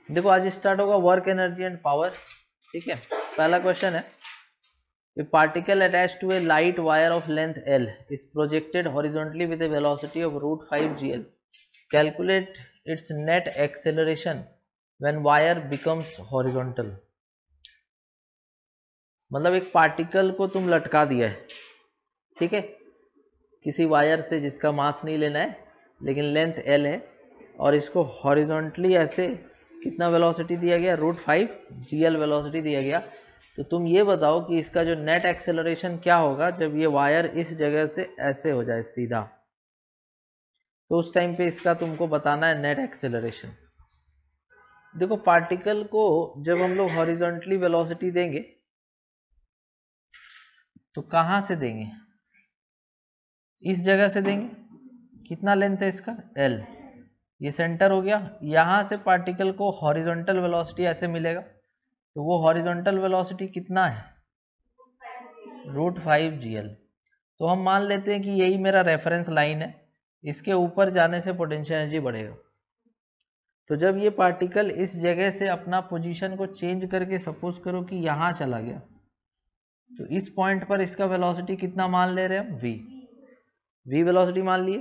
देखो आज स्टार्ट होगा वर्क एनर्जी एंड पावर। ठीक है, पहला क्वेश्चन है, A particle attached to a light wire of length L is projected horizontally with a velocity of √5 gl. Calculate its net acceleration when wire becomes horizontal. मतलब एक particle को तुम लटका दिया है, ठीक है, किसी वायर से जिसका मास नहीं लेना है लेकिन लेंथ L है, और इसको हॉरिजॉन्टली ऐसे कितना वेलोसिटी दिया गया, √5 gl वेलोसिटी दिया गया। तो तुम ये बताओ कि इसका जो नेट एक्सेलरेशन क्या होगा जब ये वायर इस जगह से ऐसे हो जाए सीधा, तो उस टाइम पे इसका तुमको बताना है नेट एक्सेलरेशन। देखो पार्टिकल को जब हम लोग हॉरिजॉन्टली वेलोसिटी देंगे तो कहाँ से देंगे, इस जगह से देंगे। कितना लेंथ है इसका, L, ये सेंटर हो गया। यहाँ से पार्टिकल को हॉरिजॉन्टल वेलोसिटी ऐसे मिलेगा, तो वो हॉरिजॉन्टल वेलोसिटी कितना है, √5 gl। तो हम मान लेते हैं कि यही मेरा रेफरेंस लाइन है, इसके ऊपर जाने से पोटेंशियल एनर्जी बढ़ेगा। तो जब ये पार्टिकल इस जगह से अपना पोजीशन को चेंज करके सपोज करो कि यहाँ चला गया, तो इस पॉइंट पर इसका वेलोसिटी कितना मान ले रहे हैं, v वेलोसिटी मान लिए।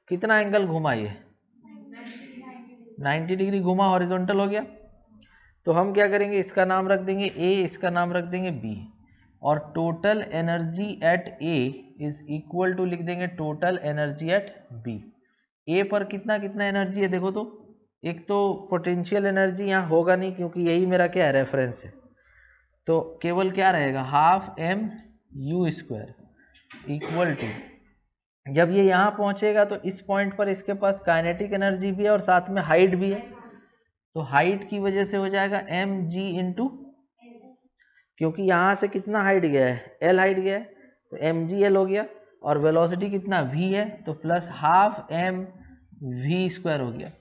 कितना एंगल घुमा, ये 90 डिग्री घुमा, हॉरिजॉन्टल हो गया। तो हम क्या करेंगे, इसका नाम रख देंगे A, इसका नाम रख देंगे B, और total energy at A is equal to लिख देंगे total energy at B। A पर कितना कितना एनर्जी है देखो, तो एक तो पोटेंशियल एनर्जी यहाँ होगा नहीं क्योंकि यही मेरा क्या है, रेफरेंस है, तो केवल क्या रहेगा, ½ mu² इक्वल टू, जब ये यहाँ पहुँचेगा तो इस पॉइंट पर इसके पास काइनेटिक एनर्जी भी है और साथ में हाइट भी है, तो हाइट की वजह से हो जाएगा mg इंटू, क्योंकि यहाँ से कितना हाइट गया है, L हाइट गया है, तो mgl हो गया, और वेलोसिटी कितना v है, तो प्लस ½ mv² हो गया।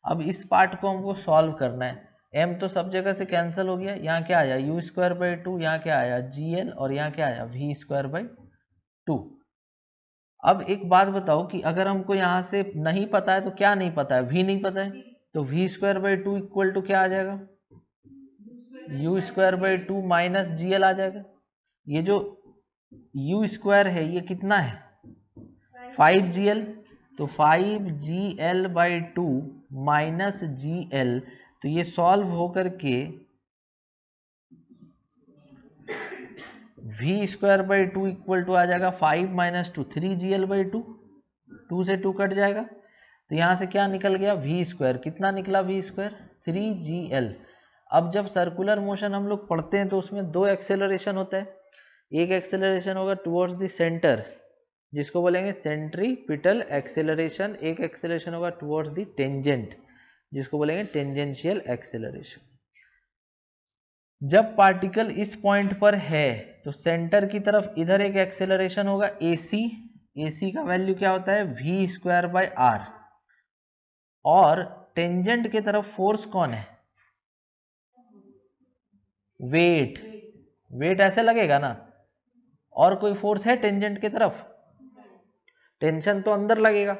अब इस पार्ट को हमको सॉल्व करना है, m तो सब जगह से कैंसिल हो गया, यहाँ क्या आया u²/2, यहाँ क्या आया gl, और यहाँ क्या आया v²/2। अब एक बात बताओ कि अगर हमको यहाँ से नहीं पता है तो क्या नहीं पता है, v नहीं पता है, तो v²/2 इक्वल टू क्या आ जाएगा, u²/2 माइनस gl आ जाएगा। ये जो u² है ये कितना है, 5gl, तो 5gl/2 माइनस gl, तो ये सॉल्व होकर के v²/2 इक्वल टू आ जाएगा 5 - 2 3gl/2, 2 से 2 कट जाएगा, तो यहाँ से क्या निकल गया, v², कितना निकला v², 3gl। अब जब सर्कुलर मोशन हम लोग पढ़ते हैं तो उसमें दो एक्सेलरेशन होता है, एक एक्सेलरेशन होगा टुवर्ड्स द सेंटर जिसको बोलेंगे सेंट्रीपिटल एक्सेलरेशन, एक एक्सेलरेशन होगा टुवर्ड्स द टेंजेंट जिसको बोलेंगे टेंजेंशियल एक्सेलरेशन। जब पार्टिकल इस पॉइंट पर है तो सेंटर की तरफ इधर एक एक्सेलरेशन होगा AC, AC का वैल्यू क्या होता है v²/r, और टेंजेंट की तरफ फोर्स कौन है, वेट, वेट ऐसे लगेगा ना, और कोई फोर्स है टेंजेंट की तरफ, टेंशन तो अंदर लगेगा,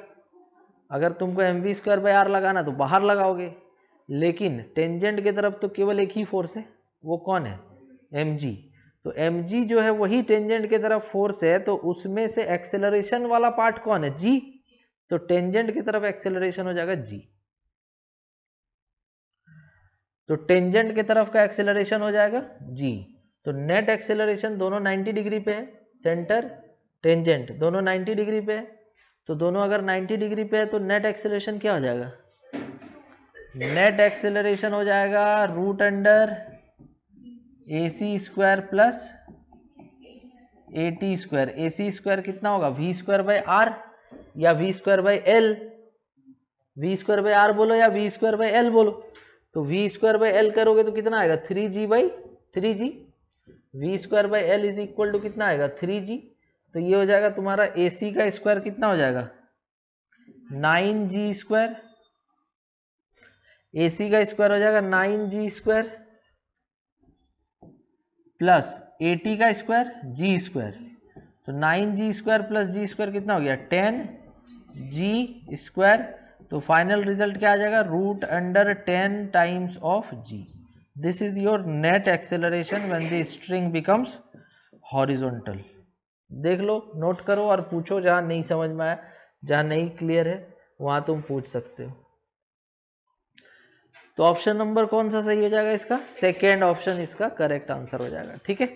अगर तुमको mv²/r लगाना तो बाहर लगाओगे, लेकिन टेंजेंट की तरफ तो केवल एक ही फोर्स है, वो कौन है, mg। तो mg जो है वही टेंजेंट की तरफ फोर्स है, तो उसमें से एक्सेलरेशन वाला पार्ट कौन है, g, तो टेंजेंट की तरफ एक्सेलरेशन हो जाएगा g, तो टेंजेंट की तरफ का एक्सेलरेशन हो जाएगा g। तो नेट एक्सेलरेशन दोनों 90 डिग्री पे है, सेंटर टेंजेंट दोनों 90 डिग्री पे है, तो दोनों अगर 90 डिग्री पे है तो नेट एक्सेलरेशन क्या हो जाएगा, नेट एक्सेलरेशन हो जाएगा √AC² प्लस AT²। AC² कितना होगा, v²/r या v²/l, v²/r बोलो या v²/l बोलो, तो v²/l करोगे तो कितना आएगा 3g/3g, v²/l is equal to कितना आएगा 3g, तो ये हो जाएगा तुम्हारा AC का स्क्वायर कितना हो जाएगा 9g², AC का स्क्वायर हो जाएगा 9g² प्लस AT का स्क्वायर g², तो 9g² प्लस g² कितना हो गया 10g², तो फाइनल रिजल्ट क्या आ जाएगा, root under 10 times of G. This is your net acceleration when the string becomes horizontal. देख लो, नोट करो और पूछो जहां नहीं समझ में आया, जहां नहीं क्लियर है वहां तुम पूछ सकते हो। तो ऑप्शन नंबर कौन सा सही हो जाएगा इसका, सेकेंड ऑप्शन इसका करेक्ट आंसर हो जाएगा। ठीक है।